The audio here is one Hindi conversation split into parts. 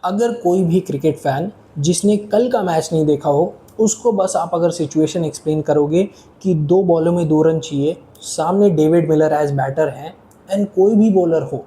अगर कोई भी क्रिकेट फ़ैन जिसने कल का मैच नहीं देखा हो, उसको बस आप अगर सिचुएशन एक्सप्लेन करोगे कि 2 बॉलों में 2 रन चाहिए, सामने डेविड मिलर एज़ बैटर हैं एंड कोई भी बॉलर हो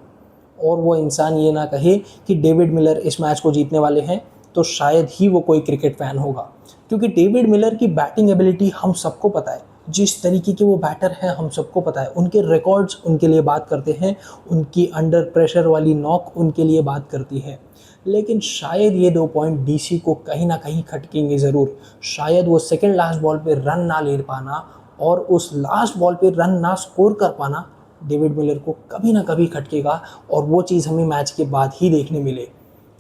और वो इंसान ये ना कहे कि डेविड मिलर इस मैच को जीतने वाले हैं, तो शायद ही वो कोई क्रिकेट फ़ैन होगा। क्योंकि डेविड मिलर की बैटिंग एबिलिटी हम सबको पता है, जिस तरीके के वो बैटर हैं हम सबको पता है, उनके रिकॉर्ड्स उनके लिए बात करते हैं, उनकी अंडर प्रेशर वाली नॉक उनके लिए बात करती है। लेकिन शायद ये 2 पॉइंट डीसी को कहीं ना कहीं खटकेंगे ज़रूर। शायद वो सेकंड लास्ट बॉल पे रन ना ले पाना और उस लास्ट बॉल पे रन ना स्कोर कर पाना डेविड मिलर को कभी ना कभी खटकेगा, और वो चीज़ हमें मैच के बाद ही देखने मिले।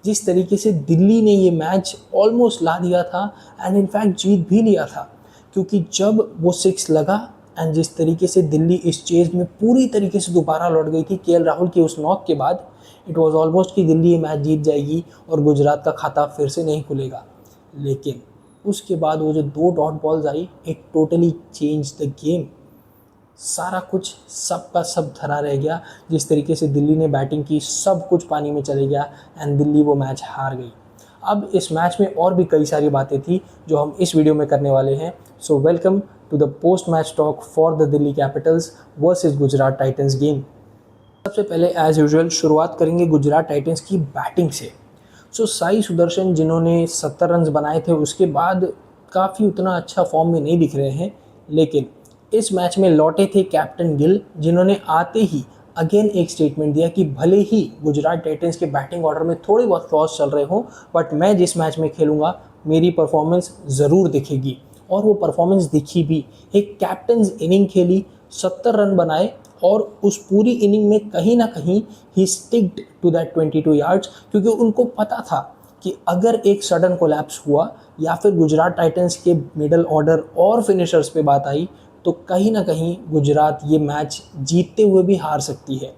जिस तरीके से दिल्ली ने ये मैच ऑलमोस्ट ला दिया था एंड इनफैक्ट जीत भी लिया था, क्योंकि जब वो 6 लगा एंड जिस तरीके से दिल्ली इस चेज में पूरी तरीके से दोबारा लौट गई थी केएल राहुल की उस नॉक के बाद, इट वाज ऑलमोस्ट कि दिल्ली ये मैच जीत जाएगी और गुजरात का खाता फिर से नहीं खुलेगा। लेकिन उसके बाद वो जो 2 dot balls I, it totally change the game. सारा कुछ सब का सब धरा रह गया। जिस तरीके से दिल्ली ने बैटिंग की, सब कुछ पानी में चले गया एंड दिल्ली वो मैच हार गई। अब इस मैच में और भी कई सारी बातें थी जो हम इस वीडियो में करने वाले हैं। So welcome to the post match talk for the Delhi capitals versus Gujarat titans game. सबसे पहले एज यूजुअल शुरुआत करेंगे गुजरात टाइटंस की बैटिंग से। सो साई सुदर्शन जिन्होंने 70 रन बनाए थे, उसके बाद काफ़ी उतना अच्छा फॉर्म में नहीं दिख रहे हैं। लेकिन इस मैच में लौटे थे कैप्टन गिल, जिन्होंने आते ही अगेन एक स्टेटमेंट दिया कि भले ही गुजरात टाइटंस के बैटिंग ऑर्डर में थोड़े बहुत फ्लॉज चल रहे हों, बट मैं जिस मैच में खेलूँगा मेरी परफॉर्मेंस ज़रूर दिखेगी। और वो परफॉर्मेंस दिखी भी। एक कैप्टन्स इनिंग खेली, 70 रन बनाए और उस पूरी इनिंग में कहीं ना कहीं ही स्टिक्ड टू दैट 22 यार्ड्स, क्योंकि उनको पता था कि अगर एक सडन कोलैप्स हुआ या फिर गुजरात टाइटंस के मिडल ऑर्डर और फिनिशर्स पे बात आई, तो कहीं ना कहीं गुजरात ये मैच जीतते हुए भी हार सकती है।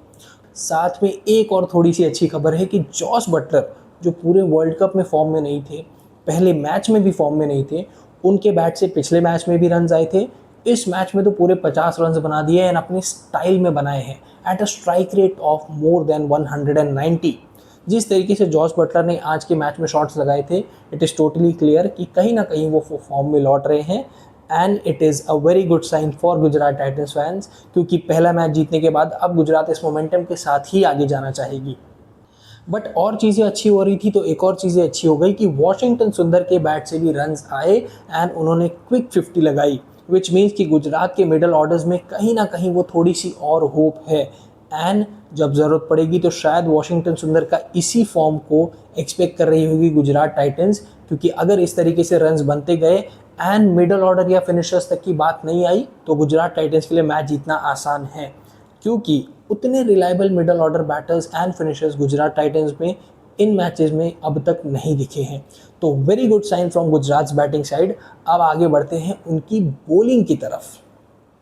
साथ में एक और थोड़ी सी अच्छी खबर है कि जॉस बटलर, जो पूरे वर्ल्ड कप में फॉर्म में नहीं थे, पहले मैच में भी फॉर्म में नहीं थे, उनके बैट से पिछले मैच में भी रन आए थे। इस मैच में तो पूरे 50 रन बना दिए एंड अपने स्टाइल में बनाए हैं eight a strike rate of more than 190। जिस तरीके से जॉस बटलर ने आज के मैच में शॉट्स लगाए थे, इट इज़ टोटली क्लियर कि कहीं ना कहीं वो फॉर्म में लौट रहे हैं and it is a very good sign for Gujarat titans fans, क्योंकि पहला मैच जीतने के बाद अब गुजरात इस मोमेंटम के साथ ही आगे जाना चाहेगी। बट और चीज़ें अच्छी हो रही थी तो एक और चीज़ें अच्छी हो गई कि वॉशिंगटन सुंदर के बैट से भी रन्स आए एंड उन्होंने क्विक 50 लगाई, विच मीन्स कि गुजरात के मिडल ऑर्डर्स में कहीं ना कहीं वो थोड़ी सी और होप है। एंड जब ज़रूरत पड़ेगी तो शायद वॉशिंगटन सुंदर का इसी फॉर्म को एक्सपेक्ट कर रही होगी गुजरात टाइटंस, क्योंकि अगर इस तरीके से रन्स बनते गए एंड मिडल ऑर्डर या फिनिशर्स तक की बात नहीं आई, तो गुजरात टाइटंस के लिए मैच जीतना आसान है, क्योंकि उतने reliable middle order batters and finishers Gujarat Titans में इन मैचेस में अब तक नहीं दिखे हैं। तो very good sign from Gujarat batting side. अब आगे बढ़ते हैं उनकी बॉलिंग की तरफ।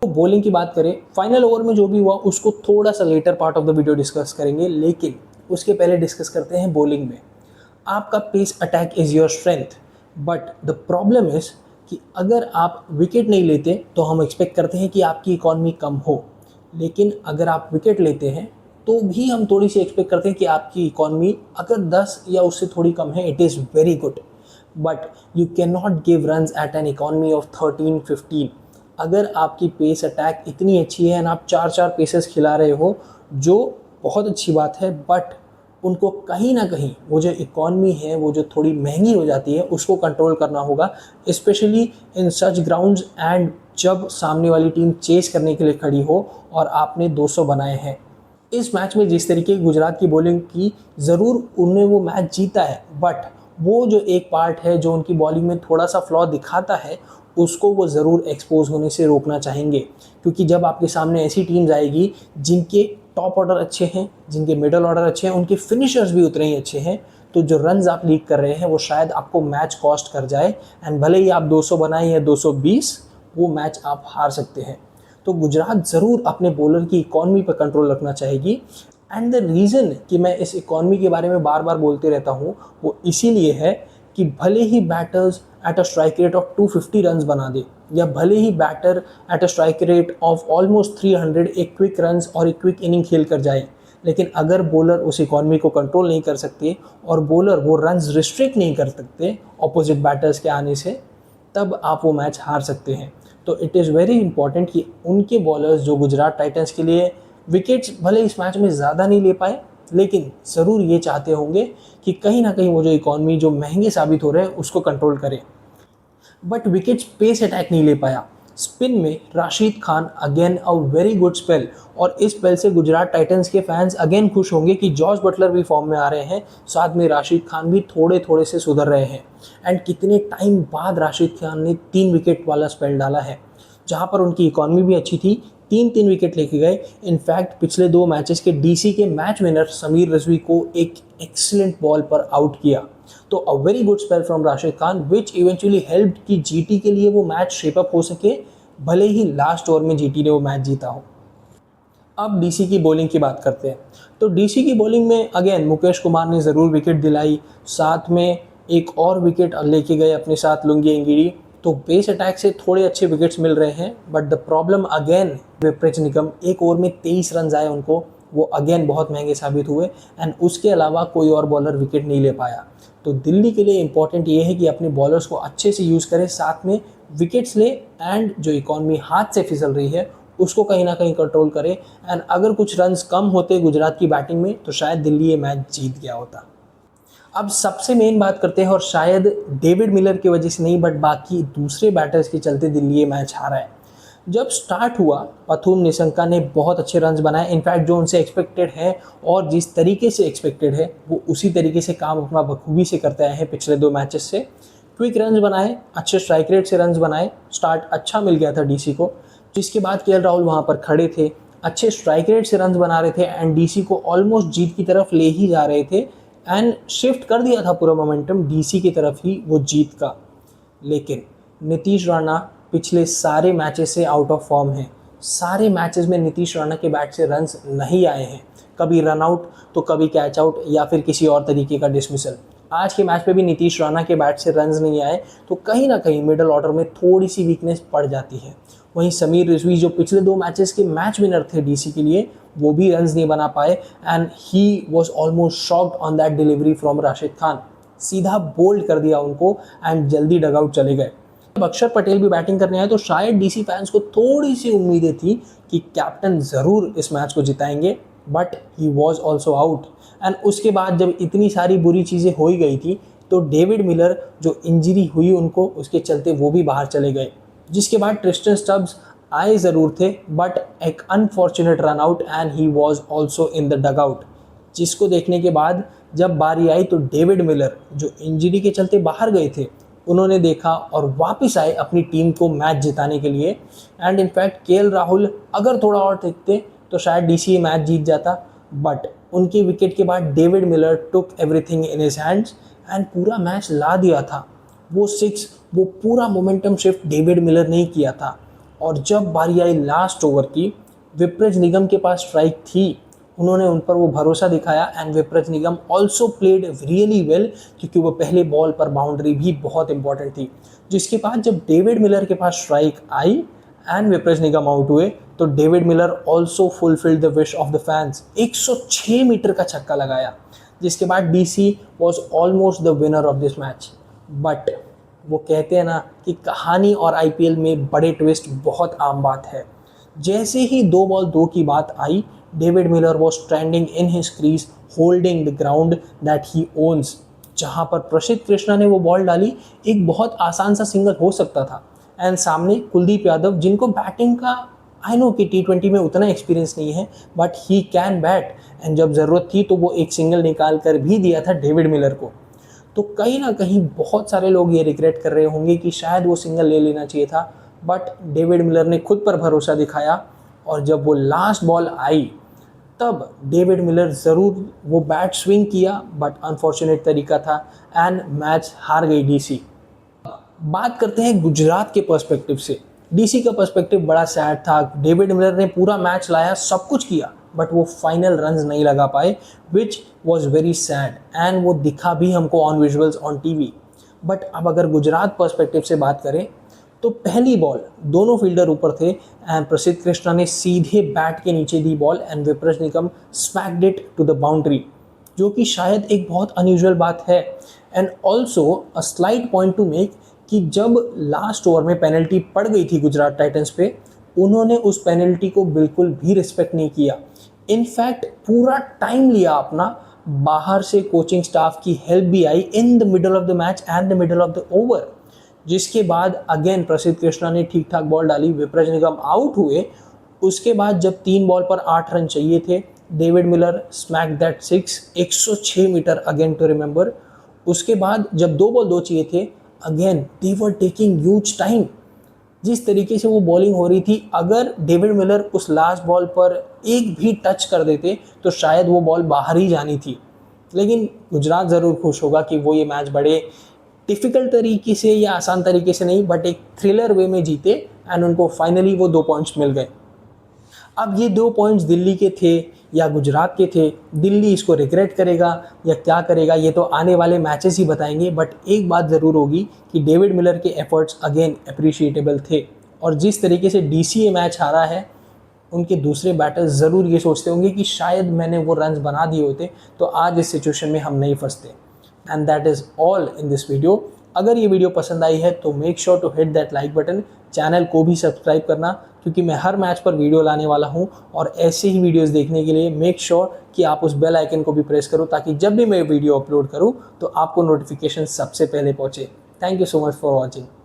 तो बॉलिंग की बात करें, फाइनल ओवर में जो भी हुआ उसको थोड़ा सा latter part of the video discuss करेंगे, लेकिन उसके पहले डिस्कस करते हैं बॉलिंग में। आपका pace attack is your strength, but the problem is कि अगर आप विकेट नहीं लेते तो हम एक्सपेक्ट करते हैं कि आपकी इकॉनमी कम हो, लेकिन अगर आप विकेट लेते हैं तो भी हम थोड़ी सी एक्सपेक्ट करते हैं कि आपकी इकॉनमी अगर 10 या उससे थोड़ी कम है, it is very good. But you can not give runs at N economy of 13-15। अगर आपकी पेस अटैक इतनी अच्छी है एंड आप 4-4 पेसेस खिला रहे हो, जो बहुत अच्छी बात है, बट उनको कहीं ना कहीं वो जो इकॉनमी है वो जो थोड़ी महंगी हो जाती है उसको कंट्रोल करना होगा, specially in such grounds and जब सामने वाली टीम चेस करने के लिए खड़ी हो और आपने 200 बनाए हैं। इस मैच में जिस तरीके की गुजरात की बॉलिंग की, ज़रूर उन्हें वो मैच जीता है, बट वो जो एक पार्ट है जो उनकी बॉलिंग में थोड़ा सा फ्लॉ दिखाता है, उसको वो ज़रूर एक्सपोज होने से रोकना चाहेंगे। क्योंकि जब आपके सामने ऐसी टीम्स आएगी जिनके टॉप ऑर्डर अच्छे हैं, जिनके मिडल ऑर्डर अच्छे हैं, उनके फिनिशर्स भी उतने ही अच्छे हैं, तो जो रन्स आप लीक कर रहे हैं वो शायद आपको मैच कॉस्ट कर जाए एंड भले ही आप 200 बनाएं या 220, वो मैच आप हार सकते हैं। तो गुजरात ज़रूर अपने बॉलर की इकॉनमी पर कंट्रोल रखना चाहेगी। एंड द रीज़न कि मैं इस इकॉनमी के बारे में बार बार बोलते रहता हूँ वो इसीलिए है कि भले ही batters at a strike rate of 250 runs बना दे, या भले ही batter at a strike rate of almost 300 एक क्विक रन्स और एक क्विक इनिंग खेल कर जाए, लेकिन अगर बॉलर उस इकॉनमी को कंट्रोल नहीं कर सकते और बॉलर वो रन्स रिस्ट्रिक्ट नहीं कर सकते ऑपोजिट बैटर्स के आने से, तब आप वो मैच हार सकते हैं। तो इट इज़ वेरी इंपॉर्टेंट कि उनके बॉलर्स जो गुजरात टाइटंस के लिए विकेट्स भले इस मैच में ज़्यादा नहीं ले पाए, लेकिन ज़रूर ये चाहते होंगे कि कहीं ना कहीं वो जो इकॉनमी जो महंगे साबित हो रहे हैं उसको कंट्रोल करें। बट विकेट्स पेस अटैक नहीं ले पाया। स्पिन में Rashid Khan again a very good spell, और इस स्पेल से गुजरात टाइटंस के फैंस अगेन खुश होंगे कि जॉस बटलर भी फॉर्म में आ रहे हैं, साथ में राशिद खान भी थोड़े थोड़े से सुधर रहे हैं। एंड कितने टाइम बाद राशिद खान ने 3 विकेट वाला स्पेल डाला है, जहां पर उनकी इकॉनमी भी अच्छी थी, 3 विकेट लेके गए। इनफैक्ट पिछले 2 मैचेस के डीसी के मैच विनर समीर रिजवी को एक एक्सीलेंट बॉल पर आउट किया। तो अ very good spell from Rashid Khan which eventually helped कि जीटी के लिए वो मैच शेप अप हो सके, भले ही लास्ट ओवर में जीटी ने वो मैच जीता हो। अब डीसी की बॉलिंग की बात करते हैं। तो डीसी की बॉलिंग में अगेन मुकेश कुमार ने ज़रूर विकेट दिलाई, साथ में एक और विकेट लेके गए अपने साथ लुंगी एंगिडी। तो बेस अटैक से थोड़े अच्छे विकेट्स मिल रहे हैं, बट द प्रॉब्लम अगेन विपरीत निगम, एक ओवर में 23 रन आए उनको, वो अगेन बहुत महंगे साबित हुए। एंड उसके अलावा कोई और बॉलर विकेट नहीं ले पाया। तो दिल्ली के लिए इंपॉर्टेंट ये है कि अपने बॉलर्स को अच्छे से यूज़ करें, साथ में विकेट्स ले, एंड जो इकॉनमी हाथ से फिसल रही है उसको कहीं ना कहीं कंट्रोल करें। एंड अगर कुछ रन्स कम होते गुजरात की बैटिंग में तो शायद दिल्ली ये मैच जीत गया होता। अब सबसे मेन बात करते हैं, और शायद डेविड मिलर की वजह से नहीं बट बाकी दूसरे बैटर्स के चलते दिल्ली ये मैच हारा है। जब स्टार्ट हुआ पथुम निशंका ने बहुत अच्छे रन्स बनाए, इनफैक्ट जो उनसे एक्सपेक्टेड है और जिस तरीके से एक्सपेक्टेड है वो उसी तरीके से काम अपना बखूबी से करते आए हैं पिछले 2 मैचेस से। क्विक रन्स बनाए, अच्छे स्ट्राइक रेट से रन्स बनाए, स्टार्ट अच्छा मिल गया था डीसी को, जिसके बाद केएल राहुल वहाँ पर खड़े थे, अच्छे स्ट्राइक रेट से रन्स बना रहे थे एंड डीसी को ऑलमोस्ट जीत की तरफ ले ही जा रहे थे, एंड शिफ्ट कर दिया था पूरा मोमेंटम डीसी की तरफ ही वो जीत का। लेकिन नीतीश राणा पिछले सारे मैचेस से आउट ऑफ फॉर्म है। सारे मैचेस में नीतीश राणा के बैट से रन्स नहीं आए हैं, कभी रन आउट तो कभी कैच आउट या फिर किसी और तरीके का डिसमिसल। आज के मैच पे भी नीतीश राणा के बैट से रन्स नहीं आए, तो कहीं ना कहीं मिडल ऑर्डर में थोड़ी सी वीकनेस पड़ जाती है। वहीं समीर रिजवी जो पिछले 2 मैचेस के मैच विनर थे डीसी के लिए, वो भी रन्स नहीं बना पाए, and he was almost shocked on that delivery from Rashid Khan. सीधा बोल्ड कर दिया उनको एंड जल्दी डगआउट चले गए। अब अक्षर पटेल भी बैटिंग करने आए तो शायद डीसी फैंस को थोड़ी सी उम्मीदें थी कि कैप्टन ज़रूर इस मैच को जिताएंगे, but he was also out. And उसके बाद जब इतनी सारी बुरी चीज़ें हो ही गई थी तो डेविड मिलर जो इंजरी हुई उनको, उसके चलते वो भी बाहर चले गए, जिसके बाद ट्रिस्टन स्टब्स आए ज़रूर थे बट एक unfortunate run out and he was also in the dugout. जिसको देखने के बाद जब बारी आई तो डेविड मिलर जो इंजरी के चलते बाहर गए थे, उन्होंने देखा और वापस आए अपनी टीम को मैच जिताने के लिए। एंड इनफैक्ट केएल राहुल अगर थोड़ा और टिकते तो शायद डीसी मैच जीत जाता, बट उनके विकेट के बाद David Miller took everything in his hands and पूरा मैच ला दिया था। वो 6, वो पूरा मोमेंटम शिफ्ट डेविड मिलर ने किया था। और जब बारी आई लास्ट ओवर की, विपरीत निगम के पास स्ट्राइक थी, उन्होंने उन पर वो भरोसा दिखाया एंड विपरीत निगम ऑल्सो प्लेड रियली वेल, क्योंकि वो पहले बॉल पर बाउंड्री भी बहुत इंपॉर्टेंट थी। जिसके बाद जब डेविड मिलर के पास स्ट्राइक आई एंड विपरीत निगम आउट हुए तो David Miller also fulfilled the wish of the fans, 106 metre का छक्का लगाया, जिसके बाद DC was almost the winner of this match. But वो कहते हैं ना कि कहानी और आईपीएल में बड़े ट्विस्ट बहुत आम बात है। जैसे ही 2 बॉल 2 की बात आई, David Miller was standing in his crease holding the ground that he owns. जहां पर प्रसिद्ध कृष्णा ने वो बॉल डाली, एक बहुत आसान सा सिंगल हो सकता था, एंड सामने कुलदीप यादव जिनको बैटिंग का आई नो कि T20 में उतना एक्सपीरियंस नहीं है but he can bat, and जब ज़रूरत थी तो वो एक सिंगल निकाल कर भी दिया था डेविड मिलर को। तो कहीं ना कहीं बहुत सारे लोग ये रिग्रेट कर रहे होंगे कि शायद वो सिंगल ले लेना चाहिए था, बट डेविड मिलर ने खुद पर भरोसा दिखाया और जब वो लास्ट बॉल आई तब डेविड मिलर ज़रूर वो बैट स्विंग किया, बट अनफॉर्चुनेट तरीका था एंड मैच हार गई डीसी। बात करते हैं गुजरात के पर्सपेक्टिव से। डीसी का पर्सपेक्टिव बड़ा सैड था। डेविड मिलर ने पूरा मैच लाया, सब कुछ किया, बट वो फाइनल रन्स नहीं लगा पाए, which was very sad, and वो दिखा भी हमको on visuals on TV. But अब अगर गुजरात पर्सपेक्टिव से बात करें तो पहली बॉल दोनों फील्डर ऊपर थे एंड प्रसिद्ध कृष्णा ने सीधे बैट के नीचे दी ball and Vipraj Nigam smacked it to the boundary, जो कि शायद एक बहुत अनयूजुअल बात है। And also a slight point to make कि जब लास्ट ओवर में पेनल्टी पड़ गई थी गुजरात टाइटंस पे, उन्होंने उस पेनल्टी को बिल्कुल भी रिस्पेक्ट नहीं किया। इनफैक्ट पूरा टाइम लिया अपना, बाहर से कोचिंग स्टाफ की हेल्प भी आई in the middle of the match and the middle of the over, जिसके बाद अगेन प्रसिद्ध कृष्णा ने ठीक ठाक बॉल डाली, विपरज निगम आउट हुए। उसके बाद जब 3 बॉल पर 8 रन चाहिए थे, David Miller smack that 6, 106 metre again to remember. उसके बाद जब 2 बॉल 2 चाहिए थे, again they were taking huge time. जिस तरीके से वो बॉलिंग हो रही थी, अगर डेविड मिलर उस लास्ट बॉल पर एक भी टच कर देते तो शायद वो बॉल बाहर ही जानी थी। लेकिन गुजरात ज़रूर खुश होगा कि वो ये मैच बड़े डिफ़िकल्ट तरीके से या आसान तरीके से नहीं, बट एक थ्रिलर वे में जीते एंड उनको फाइनली वो 2 पॉइंट्स मिल गए। अब ये 2 पॉइंट्स दिल्ली के थे या गुजरात के थे, दिल्ली इसको रिग्रेट करेगा या क्या करेगा, ये तो आने वाले मैचेस ही बताएंगे। बट एक बात ज़रूर होगी कि डेविड मिलर के एफर्ट्स अगेन अप्रिशिएटेबल थे, और जिस तरीके से डीसीए मैच हारा है, उनके दूसरे बैटर्स ज़रूर ये सोचते होंगे कि शायद मैंने वो रन्स बना दिए होते तो आज इस सिचुएशन में हम नहीं फंसते। And that is all in this video. अगर ये वीडियो पसंद आई है तो make sure to hit that like button, channel को भी सब्सक्राइब करना, क्योंकि मैं हर मैच पर वीडियो लाने वाला हूँ। और ऐसे ही वीडियोस देखने के लिए मेक श्योर कि आप उस बेल आइकन को भी प्रेस करो, ताकि जब भी मैं वीडियो अपलोड करूँ तो आपको नोटिफिकेशन सबसे पहले पहुँचे। Thank you so much for watching.